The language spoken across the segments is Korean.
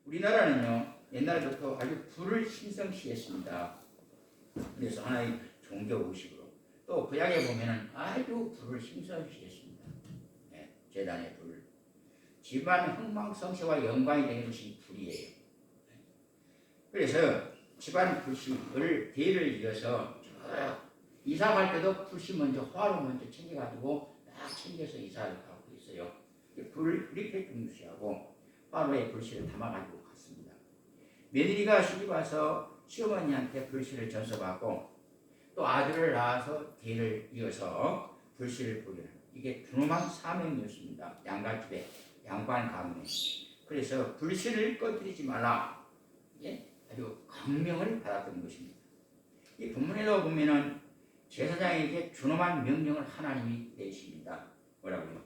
우리나라는요 옛날부터 아주 불을 신성시했습니다. 그래서 하나의 종교 의식으로 또 구약에 보면은 아주 불을 신성시했습니다. 네, 제단의 불. 집안 흥망성쇠와 영광이 되는 것이 불이에요. 그래서 집안 불씨를 대를 이어서 이사 갈 때도 불씨 먼저 화로 먼저 챙겨가지고 딱 챙겨서 이사를 가고 있어요. 불을 그렇게 중시하고 화로에 불씨를 담아가지고 갔습니다. 며느리가 시집 와서 시어머니한테 불씨를 전서받고 또 아들을 낳아서 대를 이어서 불씨를 보이는 이게 준엄한 사명이었습니다. 양가집에 양반 가문에. 그래서 불씨를 꺼뜨리지 말라. 이게 아주 강명을 받았던 것입니다. 이 본문에도 보면은 제사장에게 준엄한 명령을 하나님이 내십니다. 뭐라고요?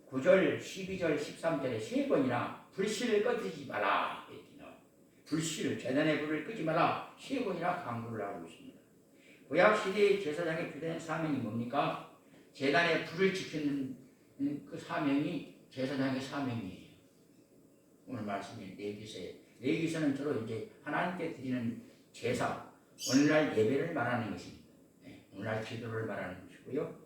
9절, 12절, 13절에 세 번이나 불씨를 꺼뜨리지 마라. 불씨를 제단의 불을 끄지 마라. 세 번이나 강구를 하고 있습니다. 구약시대의 제사장의 주된 사명이 뭡니까? 제단의 불을 지키는 그 사명이 제사장의 사명이에요. 오늘 말씀인 레위기서에 레위기서는 주로 이제 하나님께 드리는 제사, 오늘날 예배를 말하는 것입니다. 네, 오늘날 기도를 말하는 것이고요.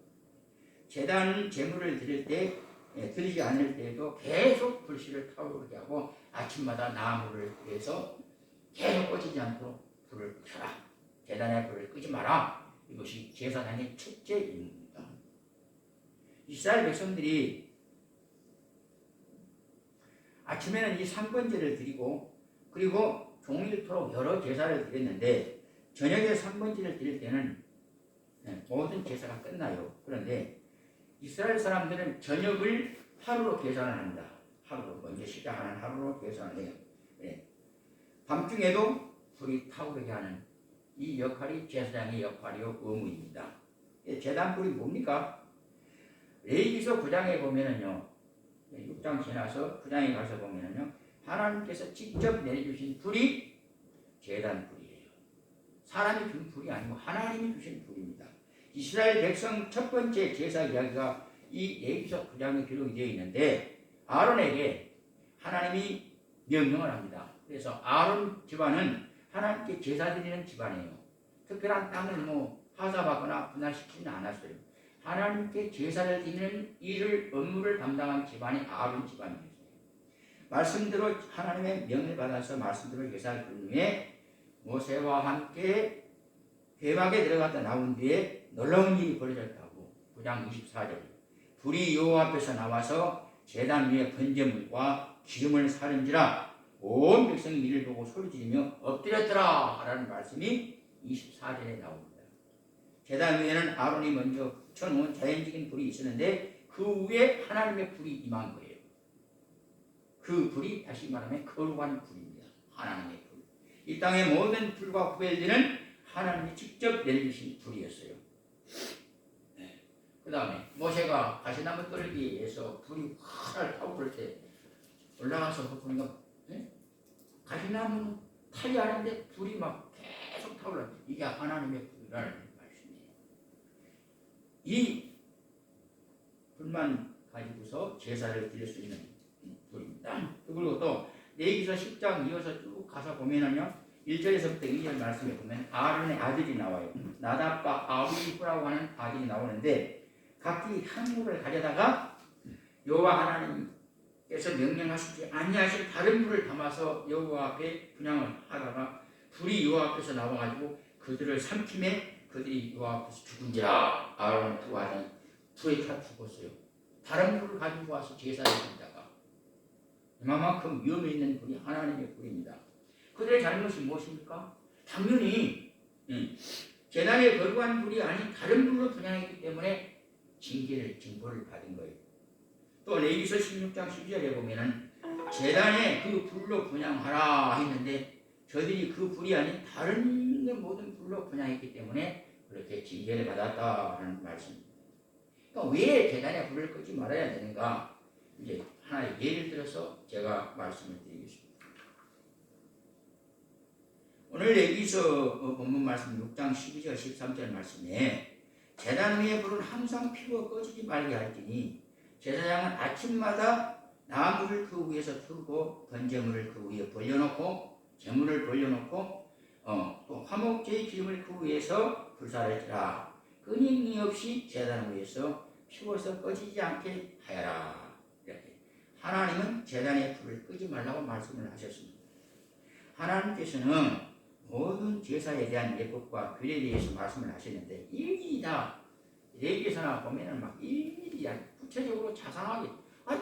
제단 제물을 드릴 때 드리지 않을 때에도 계속 불씨를 타오르게 하고 아침마다 나무를 위해서 계속 꺼지지 않도록 불을 켜라. 제단의 불을 끄지 마라. 이것이 제사장의 첫째 임무입니다. 이스라엘 백성들이 아침에는 이 삼번제를 드리고 그리고 종일토록 여러 제사를 드렸는데 저녁에 삼번제를 드릴 때는 모든 제사가 끝나요. 그런데 이스라엘 사람들은 저녁을 하루로 계산을 합니다. 하루로 먼저 시작하는 하루로 계산을 해요. 네. 밤중에도 불이 타오르게 하는 이 역할이 제사장의 역할이요 의무입니다. 제단불이 뭡니까? 레위기서 9장에 보면은요, 6장 지나서 9장에 가서 보면은요, 하나님께서 직접 내려주신 불이 제단불이에요. 사람이 준 불이 아니고 하나님이 주신 불입니다. 이스라엘 백성 첫 번째 제사 이야기가 이 레위기서 9장에 기록이 되어 있는데 아론에게 하나님이 명령을 합니다. 그래서 아론 집안은 하나님께 제사 드리는 집안이에요. 특별한 땅을 하사받거나 분할시키지는 않았어요. 하나님께 제사를 드리는 일을 업무를 담당한 집안이 아론 집안이었어요. 말씀대로 하나님의 명을 받아서 말씀대로 제사를 드린 후에 모세와 함께 회막에 들어갔다 나온 뒤에 놀라운 일이 벌어졌다고 9장 24절 불이 여호와 앞에서 나와서 제단 위에 번제물과 기름을 사른지라 온 백성이 이를 보고 소리지르며 엎드렸더라 라는 말씀이 24절에 나옵니다. 제단 위에는 아론이 먼저 붙여놓은 자연적인 불이 있었는데 그 위에 하나님의 불이 임한 거예요. 그 불이 다시 말하면 거룩한 불입니다. 하나님의 불. 이 땅의 모든 불과 구별되는 하나님이 직접 내려주신 불이었어요. 네. 그 다음에 모세가 가시나무 떨기에서 불이 활 타오를 때 올라가서 보니까 가시나무는 타지 않은데 불이 막 계속 타올라. 이게 하나님의 불이라는 말씀이에요. 이 불만 가지고서 제사를 드릴 수 있는 불입니다. 그리고 또 레위기서 10장 이어서 쭉 가서 보면은요 1절에서부터 2절 말씀에 보면 아론의 아들이 나와요. 나답과 아비후라고 하는 아들이 나오는데 각기 한 물을 가져다가 여호와 하나님께서 명령하시지 아니하실 다른 불을 담아서 여호와 앞에 분향을 하다가 불이 여호와 앞에서 나와가지고 그들을 삼킴에 그들이 여호와 앞에서 죽은지라. 아론 두 아들이 불에 타 죽었어요. 다른 불을 가지고 와서 제사를 드리다가 이만큼 위험이 있는 불이 하나님의 불입니다. 그들의 잘못이 무엇입니까? 당연히 제단의 거룩한 불이 아닌 다른 불로 분향했기 때문에 징벌을 받은 거예요. 또 레위기서 16장 12절에 보면은 제단에 그 불로 분향하라 했는데 저들이 그 불이 아닌 다른 모든 불로 분향했기 때문에 그렇게 징계를 받았다는 말씀입니다. 그러니까 왜 제단에 불을 끄지 말아야 되는가? 이제 하나의 예를 들어서 제가 말씀을 드리겠습니다. 오늘 레위기서 본문 말씀 6장 12절 13절 말씀에 제단 위에 불은 항상 피워 꺼지지 말게 할지니 제사장은 아침마다 나무를 그 위에서 틀고 번제물을 그 위에 벌려놓고 제물을 벌려놓고 또 화목제의 기름을 그 위에서 불사를 지라. 끊임이 없이 제단 위에서 피워서 꺼지지 않게 하여라. 이렇게 하나님은 제단의 불을 끄지 말라고 말씀을 하셨습니다. 하나님께서는 모든 제사에 대한 예법과 규례에 대해서 말씀을 하시는데 일일이 다 레위기서나 보면은 막 일일이 구체적으로 자상하게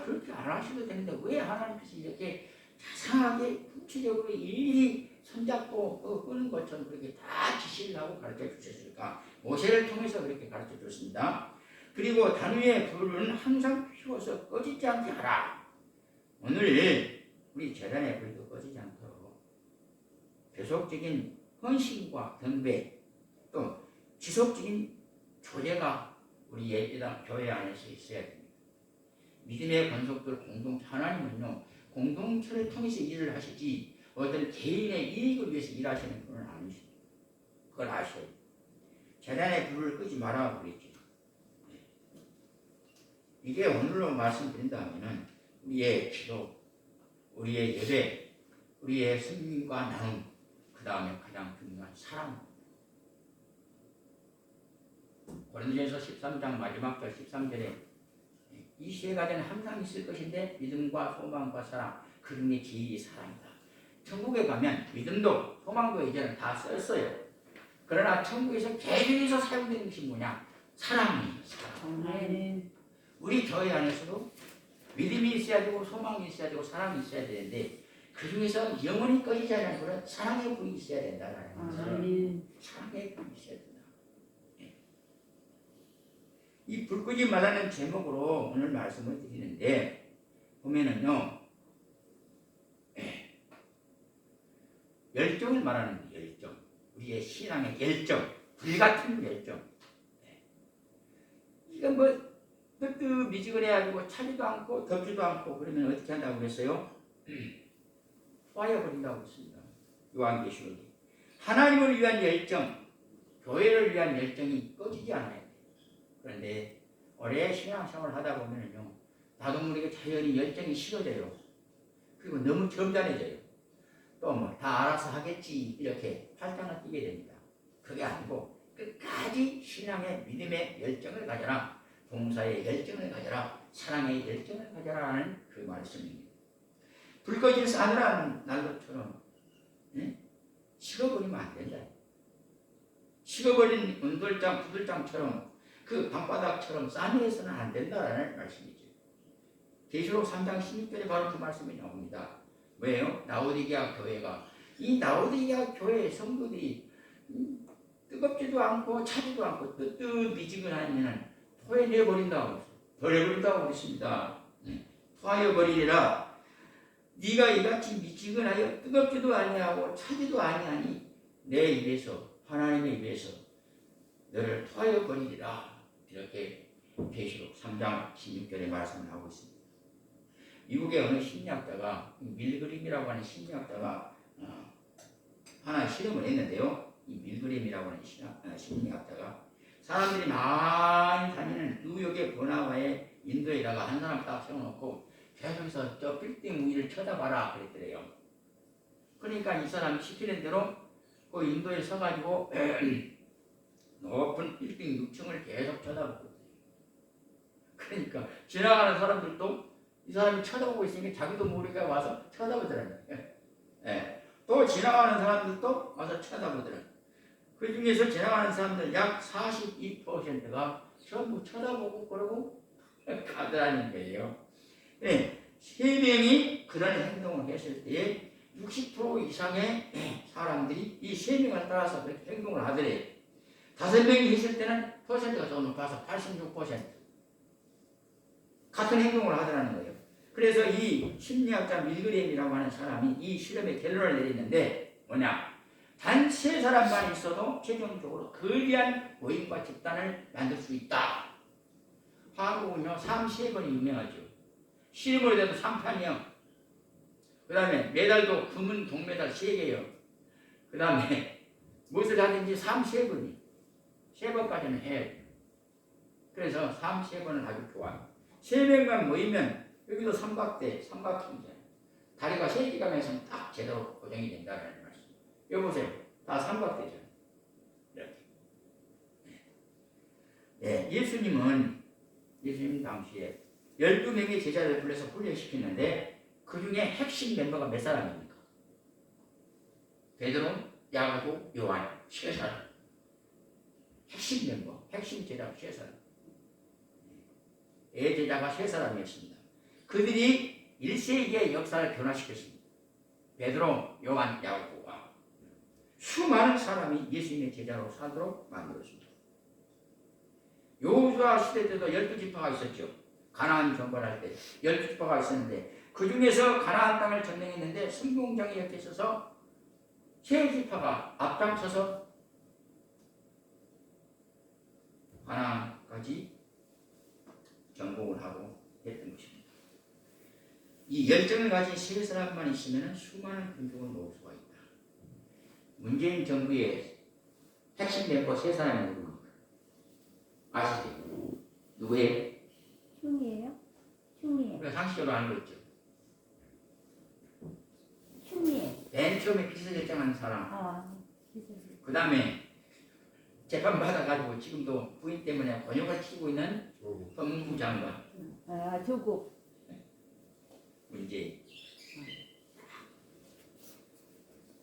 그렇게 안 하셔도 되는데 왜 하나님께서 이렇게 자상하게 구체적으로 일일이 손잡고 끄는 것처럼 그렇게 다 지시를 하고 가르쳐 주셨을까? 모세를 통해서 그렇게 가르쳐 줬습니다. 그리고 단위의 불은 항상 피워서 꺼지지 않게 하라. 오늘 우리 제단의 불도 꺼지지 않도록 계속적인 헌신과 경배 또 지속적인 교제가 우리 교회 안에서 있어야 됩니다. 믿음의 권속들 공동체 하나님은요 공동체를 통해서 일을 하시지 어떤 개인의 이익을 위해서 일하시는 분은 아니십니다. 그걸 아셔야 돼요. 제단의 불을 끄지 말라고 그랬죠. 이게 오늘로 말씀드린다면은 우리의 기도, 우리의 예배, 우리의 승리과 나눔, 그 다음에 가장 중요한 사랑. 고린도전서 13장 마지막 절 13절에 이 세 가지는 항상 있을 것인데 믿음과 소망과 사랑, 그 중에 제일이 사랑이다. 천국에 가면 믿음도 소망도 이제는 다 썼어요. 그러나 천국에서 계속해서 사용되는 것이 뭐냐? 사랑이에요. 사랑. 우리 교회 안에서도 믿음이 있어야 되고 소망이 있어야 되고 사랑이 있어야 되는데 그 중에서 영원히 꺼지지 않는 그런 사랑의 불이 있어야 된다는 거예요. 사랑의 불이 있어야 된다. 이 불 끄지 말라는 제목으로 오늘 말씀을 드리는데 보면은요 열정을 말하는 열정, 우리의 신앙의 열정, 불같은 열정. 이건 뭐 뜨뜻미지근해가지고 차지도 않고 덥지도 않고 그러면 어떻게 한다고 그랬어요? 화해버린다고 했습니다. 요한계시록에 하나님을 위한 열정, 교회를 위한 열정이 꺼지지 않아요. 그런데 오래 신앙생활을 하다 보면은요 나도 모르게 자연히 열정이 식어져요. 그리고 너무 점잖해져요. 또 뭐 다 알아서 하겠지 이렇게 팔짱을 끼게 됩니다. 그게 아니고 끝까지 신앙의 믿음의 열정을 가져라, 봉사의 열정을 가져라, 사랑의 열정을 가져라 하는 그 말씀입니다. 불 꺼진 싸늘한 난로처럼 식어버리면 안 된다. 식어버린 은돌장, 부들장처럼 그 방바닥처럼 싸늘해서는 안 된다라는 말씀이죠. 계시록 3장 16절에 바로 그 말씀이 나옵니다. 왜요? 라오디게아 교회가 이 라오디게아 교회의 성도들이 뜨겁지도 않고 차지도 않고 뜨뜻미지근하면 토해내버린다고 버려버린다고 그랬습니다. 토하여버리리라. 네가 이같이 미지근하여 뜨겁지도 아니하고 차지도 아니하니 내 입에서 하나님의 입에서 너를 토하여버리리라. 이렇게 계시록 3장 16절에 말씀을 하고 있습니다. 미국의 어느 심리학자가 밀그림이라고 하는 심리학자가 하나 실험을 했는데요. 이 밀그림이라고 하는 심리학자가 사람들이 많이 다니는 뉴욕의 버나와의 인도에다가 한 사람 딱 세워놓고 계속해서 저 빌딩 위를 쳐다봐라 그랬더래요. 그러니까 이 사람이 시키는 대로 그 인도에 서가지고 높은 빌딩 6층을 계속 쳐다보고 있어요. 그러니까 지나가는 사람들도 이 사람이 쳐다보고 있으니까 자기도 모르게 와서 쳐다보더라고요. 또 지나가는 사람들도 와서 쳐다보더라고요. 그 중에서 지나가는 사람들 약 42%가 전부 쳐다보고 그러고 가더라는 거예요. 세 명이 그런 행동을 했을 때에 60% 이상의 사람들이 이 세 명을 따라서 그렇게 행동을 하더래요. 5명이 했을 때는 퍼센트가 더 높아서 86% 같은 행동을 하더라는 거예요. 그래서 이 심리학자 밀그램이라고 하는 사람이 이 실험의 결론을 내리는데 뭐냐? 단 3사람만 있어도 최종적으로 거대한 모임과 집단을 만들 수 있다. 한국은요 3번이 유명하죠. 실험을 해도 3판이요. 그 다음에 메달도 금은 동메달 3개요. 그 다음에 무엇을 하든지 3번이 3번까지는 해야 돼요. 그래서 3번을 아주 좋아요. 3명만 모이면 여기도 삼각형이잖아요. 다리가 세 개가 면서 딱 제대로 고정이 된다는 말씀. 여기 보세요. 다 삼각대잖아요. 이렇게. 네, 예수님 당시에 12명의 제자를 불러서 훈련시켰는데 그 중에 핵심 멤버가 몇 사람입니까? 베드로, 야고보, 요한, 세 사람. 핵심 멤버, 핵심 제자 세 사람. 제자가 세 사람이었습니다. 그들이 1세기의 역사를 변화시켰습니다. 베드로, 요한, 야고보가 수많은 사람이 예수님의 제자로 살도록 만들었습니다. 여호수아 시대 때도 12지파가 있었죠. 가나안 정벌할 때 12지파가 있었는데 그 중에서 가나안 땅을 점령했는데 성공장이 이렇게 있어서 세 지파가 앞장서서 가나안까지 정복을 하고 했던 것입니다. 이 열정을 가진 세 사람만 있으면 수많은 군중을 모을 수가 있다. 문재인 정부의 핵심 멤버 세 사람이 누굽니까? 아시죠? 누구예요? 흉이에요? 흉이에요. 우리가 상식적으로 아는 거 있죠. 흉이에요. 맨 처음에 비서실장하는 사람. 아, 그 다음에 재판 받아가지고 지금도 부인 때문에 번역을 치고 있는 법무부 장관. 아, 조국. 문재인.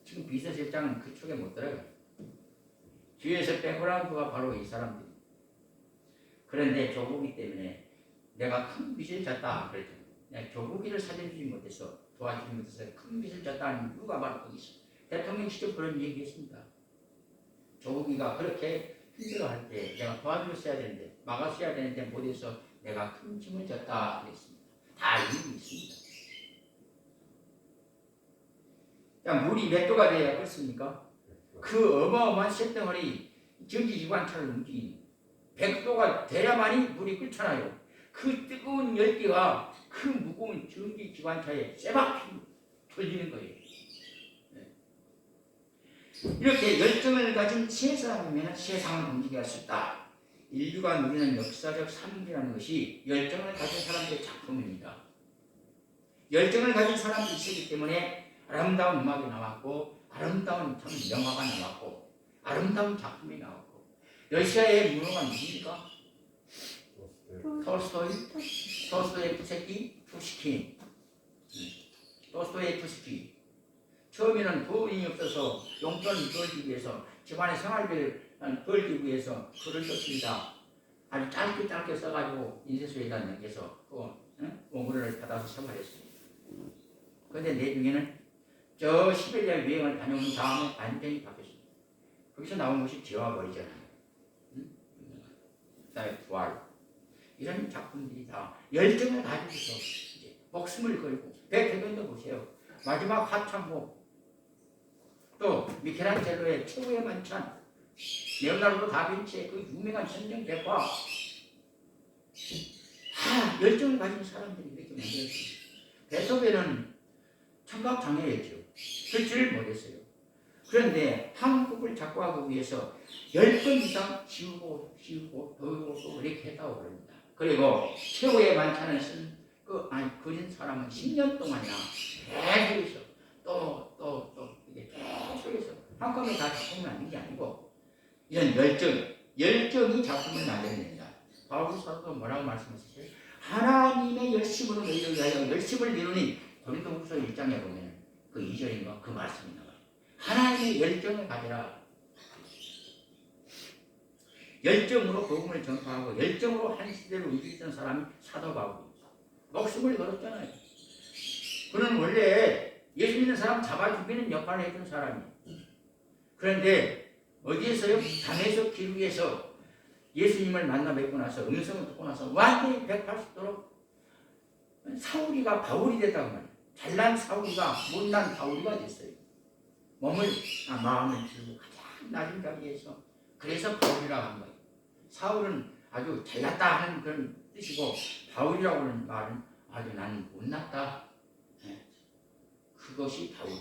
지금 비서실장은 그쪽에 못 들어요. 뒤에서 백그라운드가 바로 이 사람들. 그런데 조국이 때문에 내가 큰 빚을 졌다 그랬죠. 내가 조국이를 살려주지 못해서 도와주지 못해서 큰 빚을 졌다 하는 이유가 바로 거기 있어. 대통령 시절 그런 얘기했습니다. 조국이가 그렇게 힘들어할 때 내가 도와줬어야 되는데 막았어야 되는데 못해서 내가 큰 짐을 졌다 그랬습니다. 다 이유가 있습니다. 자, 물이 몇 도가 돼야 끓습니까? 그 어마어마한 쇳덩어리 전기기관차를 움직이는 100도가 돼야만이 물이 끓잖아요. 그 뜨거운 열기가 그 무거운 전기기관차에 쇠박히 돌리는 거예요. 네. 이렇게 열정을 가진 세 사람이면 세상을 움직일 수 있다. 인류가 누리는 역사적 산물이라는 것이 열정을 가진 사람들의 작품입니다. 열정을 가진 사람들이 있기 때문에 아름다운 음악이 나왔고 아름다운 참 영화가 나왔고 아름다운 작품이 나왔고 러시아의 문호가 누굽니까? 도스토예프스키, 푸시킨. 도스토예프스키. 처음에는 돈이 없어서 용돈을 벌기 위해서 집안의 생활비를 벌기 위해서 글을 썼습니다. 아주 짧게 써가지고 인쇄소에다 넘겨서 원고료를 받아서 생활했습니다. 그런데 내중에는 저 시베리아 유행을 다녀온 다음에 완전히 바뀌었습니다. 거기서 나온 것이 지워버리잖아요. 그 다음에 부활. 이런 작품들이 다 열정을 가지고서 이제 목숨을 걸고 베토벤도 보세요. 마지막 하찮고 또 미켈란젤로의 최후의 만찬, 레오나르도 다빈치의 그 유명한 전쟁 대파. 열정을 가진 사람들이 이렇게 만들었습니다. 베토벤은 청각장애였죠. 듣지를 못했어요. 그런데 한국을 작곡하기 위해서 10번 이상 지우고 또 이렇게 했다고 그럽니다. 그리고 최후의 만찬을 그린 사람은 10년 동안이나 계속해서 또 이게 계속해서 한꺼번에 다 작품을 만든 게 아니고 이런 열정이 작품을 만들어냅니다. 바울 사도도 뭐라고 말씀하셨어요? 하나님의 열심으로 너희를 위하여 열심을 이루니 고린도후서 1장에 보면 그 2절인가 그 말씀이 나와요. 하나님의 열정을 가져라. 열정으로 복음을 전파하고 열정으로 한 시대를 움직였던 사람이 사도 바울입니다. 목숨을 걸었잖아요. 그는 원래 예수 믿는 사람 잡아 죽이는 역할을 했던 사람이에요. 그런데 어디에서요? 담에서 기루에서 예수님을 만나 뵙고 나서 음성을 듣고 나서 완전히 180도로 사울이가 바울이 됐다고 말이에요. 잘난 사울이가 못난 바울이가 됐어요. 마음을 들고 가장 낮은 자리에서 그래서 바울이라고 한 거예요. 사울은 아주 잘났다 하는 그런 뜻이고 바울이라고 하는 말은 아주 나는 못났다. 그것이 바울.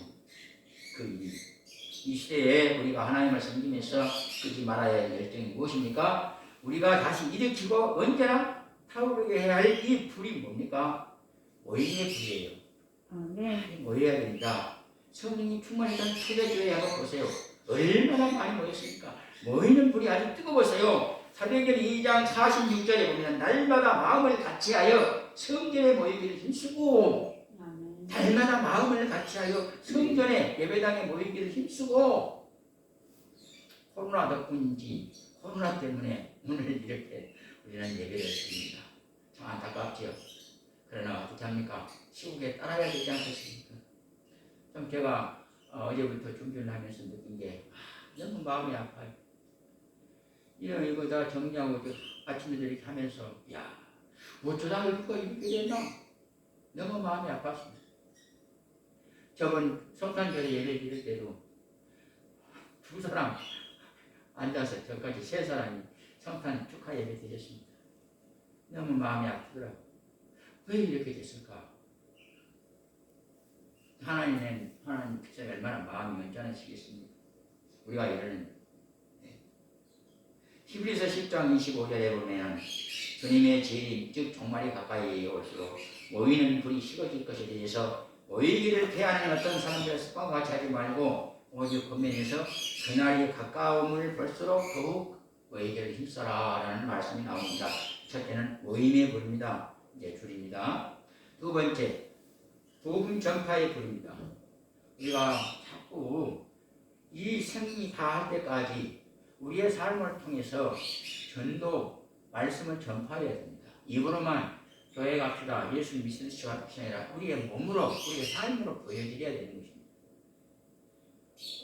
이 시대에 우리가 하나님을 섬기면서 끄지 말아야 할 열정이 무엇입니까? 우리가 다시 일으키고 언제나 타오르게 해야 할 이 불이 뭡니까? 모임의 불이에요. 네. 모여야 됩니다. 성령이 충만했던 초대교회 한번 보세요. 얼마나 많이 모였습니까? 모이는 불이 아주 뜨거웠어요. 사도행전 2장 46절에 보면 날마다 마음을 같이하여 성전에 모이기를 힘쓰고 날마다 마음을 같이하여 성전에 예배당에 모이기를 힘쓰고 코로나 덕분인지 코로나 때문에 오늘 이렇게 우리는 예배를 드립니다. 참 안타깝지요. 그러나 어떻게 합니까? 시국에 따라야 되지 않겠습니까? 좀 제가 어제부터 준비를 하면서 느낀 게 너무 마음이 아파요. 이거 다 정리하고 아침에 이렇게 하면서 야 어쩌다 이거 이렇게 됐나? 너무 마음이 아팠습니다. 저번 성탄절에 예배 드릴 때도 두 사람 앉아서 저까지 세 사람이 성탄 축하 예배 드렸습니다. 너무 마음이 아프더라고요. 왜 이렇게 됐을까? 하나님께서 얼마나 마음이 언짢으시겠습니까? 우리가 이러는 히브리서 10장 25절에 보면 주님의 재림 즉 종말이 가까이 올수록 모이는 불이 식어질 것에 대해서 모이기를 피하는 어떤 사람들의 습관과 같이 하지 말고 오직 권면에서 그날이 가까움을 볼수록 더욱 모이기를 힘써라 라는 말씀이 나옵니다. 첫째는 모임의 불입니다. 이제 줄입니다. 두 번째 복음 전파의 불입니다. 우리가 자꾸 이 생이 다 할 때까지 우리의 삶을 통해서 전도 말씀을 전파해야 됩니다. 입으로만 교회 갑시다 예수 믿으시는 것이 아니라 우리의 몸으로 우리의 삶으로 보여드려야 되는 것입니다.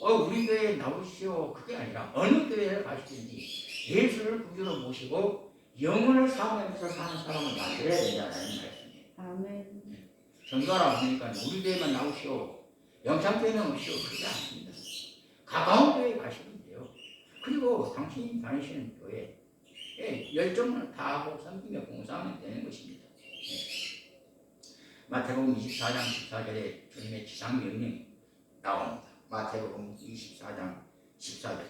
우리 교회에 나오시오 그게 아니라 어느 교회를 가시든지 예수를 구주로 모시고 영혼을 사모하면서 사는 사람을 만들어야 된다는 말씀이에요. 아멘. 전도하라 하니까 우리 교회만 나오시오 영창교회는 오시오 그게 아닙니다. 가까운 교회에 가시면 돼요. 그리고 당신이 다니시는 교회에 열정을 다하고 섬기며 봉사하면 되는 것입니다. 마태복음 24장 14절에 주님의 지상명령이 나옵니다. 마태복음 24장 14절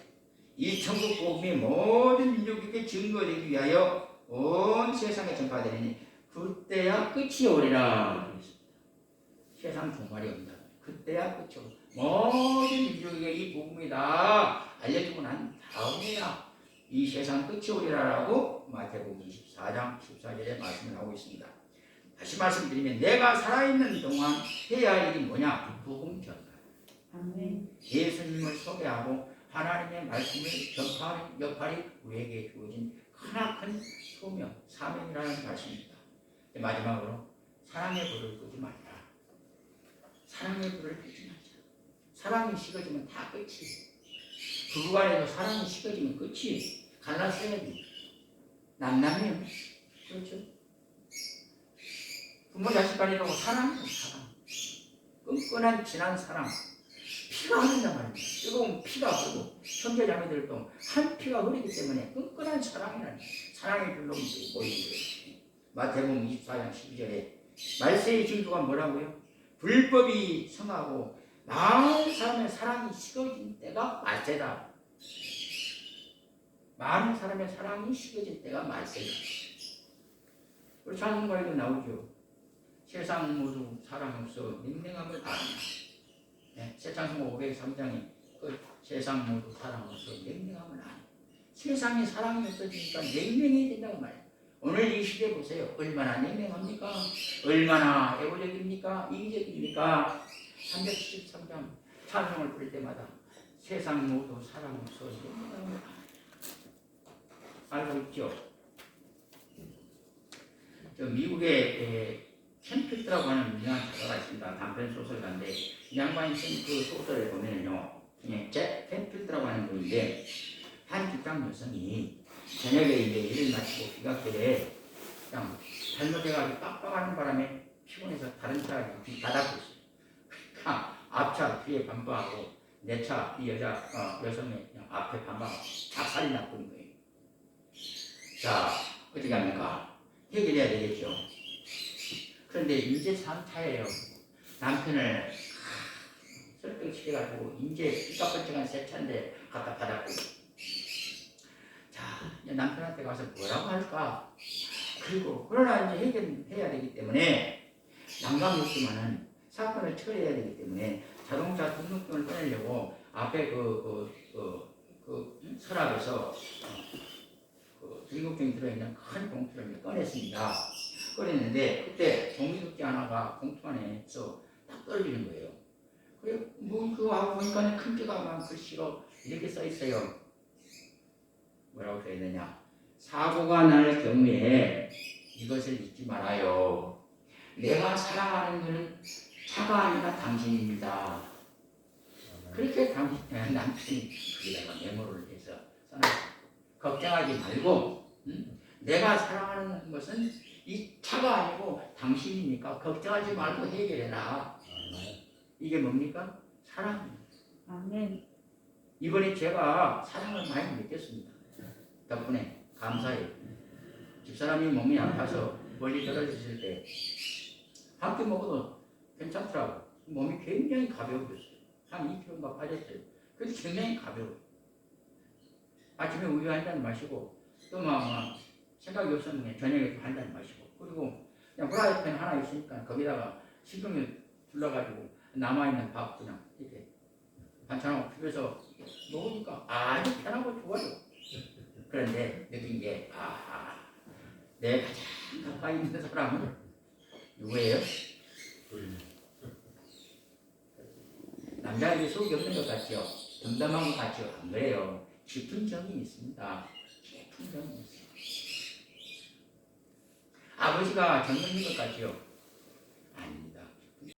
이 천국 복음이 모든 민족에게 증거되기 위하여 온 세상에 전파되리니 그때야 끝이 오리라. 세상 종말이 온다. 그때야 끝이 오리라. 모든 민족에게 이 복음이 다 알려주고 난 다음에야 이 세상 끝이 오리라라고 마태복음 24장 14절에 말씀을 하고 있습니다. 다시 말씀드리면 내가 살아있는 동안 해야 할 일이 뭐냐? 복음 전파. 아멘. 예수님을 소개하고 하나님의 말씀을 전파하는 역할이 우리에게 주어진 크나큰 소명, 사명이라는 말씀입니다. 마지막으로 사랑의 불을 끄지 말라. 사랑의 불을 끄지 말자. 사랑이 식어지면 다 끝이. 부부간에도 사랑이 식어지면 끝이. 갈라서야지. 남남이요. 그렇죠. 부모 자식 간에도 사랑. 끈끈한 진한 사랑. 피가 흐른단 말입니다. 뜨거운 피가 흐르고 형제 자매들도 한 피가 흐르기 때문에 끈끈한 사랑이라는 사랑의 불로 모이는 거예요. 마태복음 24장 12절에 말세의 징조가 뭐라고요? 불법이 성하고 많은 사람의 사랑이 식어진 때가 말세다. 많은 사람의 사랑이 식어진 때가 말세다. 우리 찬송가에도 나오죠. 세상 모두 사랑 없어 냉랭함을 아냐. 세상성모 503장에 그 세상 모두 사랑 없어 냉랭함을 아냐. 세상에 사랑이 없어지니까 냉랭해야 된다고 말이에요. 오늘 이 시대 보세요. 얼마나 냉랭합니까? 얼마나 애고적입니까? 이기적입니까? 373장 찬송을 부를 때마다 세상 모두 사랑 없어 냉랭함을 아냐. 알고 있죠? 저 미국의 켄필드라고 하는 유명한 작가가 있습니다. 단편 소설가인데 이 양반이 쓴 그 소설을 보면요, 잭 켄필드라고 하는 분인데 한 직장 여성이 저녁에 이제 일을 마치고 귀갓길에 그냥 잘못해가지고 빡빡하는 바람에 피곤해서 다른 차가 뒤 닫아고 있어요. 그러니까 앞차 뒤에 반박하고 내 차 이 여성의 그냥 앞에 반박하고 작살이 나쁜 거예요. 자, 어떻게 합니까? 해결해야 되겠죠. 그런데 이제 3차예요. 남편을 설득시켜가지고 이제 삐까뻔쩍한 새 차인데 갖다 받았고, 자 이제 남편한테 가서 뭐라고 할까? 그리고 그러나 이제 해결해야 되기 때문에 난감이 없지만은 사건을 처리해야 되기 때문에 자동차 등록증을 꺼내려고 앞에 서랍에서 등록증이 들어있는 큰 봉투를 이제 꺼냈습니다. 꺼냈는데 그때 종이접기 하나가 봉투 안에서 딱 떨어지는 거예요. 그래 뭐 그거 하고 보니까 큰 띠가만 글씨로 이렇게 써 있어요. 뭐라고 써야 되냐? 사고가 날 경우에 이것을 잊지 말아요. 내가 사랑하는 것은 차가 아니라 당신입니다. 그렇게 남편이 거기다가 메모를 해서 써놨어요. 걱정하지 말고, 내가 사랑하는 것은 이 차가 아니고 당신이니까 걱정하지 말고 해결해라. 이게 뭡니까? 사랑입니다. 아멘. 이번에 제가 사랑을 많이 느꼈습니다. 덕분에 감사해요. 집사람이 몸이 아파서 멀리 떨어졌을 때 한 끼 먹어도 괜찮더라고. 몸이 굉장히 가벼워졌어요. 한 2kg가 빠졌어요. 그래서 굉장히 가벼워요. 아침에 우유 한 잔 마시고 또 막 생각이 없었는데 저녁에 한 잔 마시고 그리고 그냥 프라이팬 하나 있으니까 거기다가 식용유 둘러가지고 남아있는 밥 그냥 이렇게 반찬하고 비벼서 먹으니까 아주 편하고 좋아요. 그런데 느낀 게 내 가장 가까이 있는 사람은 누구예요? 남자에게 속이 없는 것 같죠? 덤덤한 것 같죠? 안 그래요. 깊은 정이 있습니다. 깊은 정이 있어요. 아버지가 정형인 것 같죠? 아닙니다.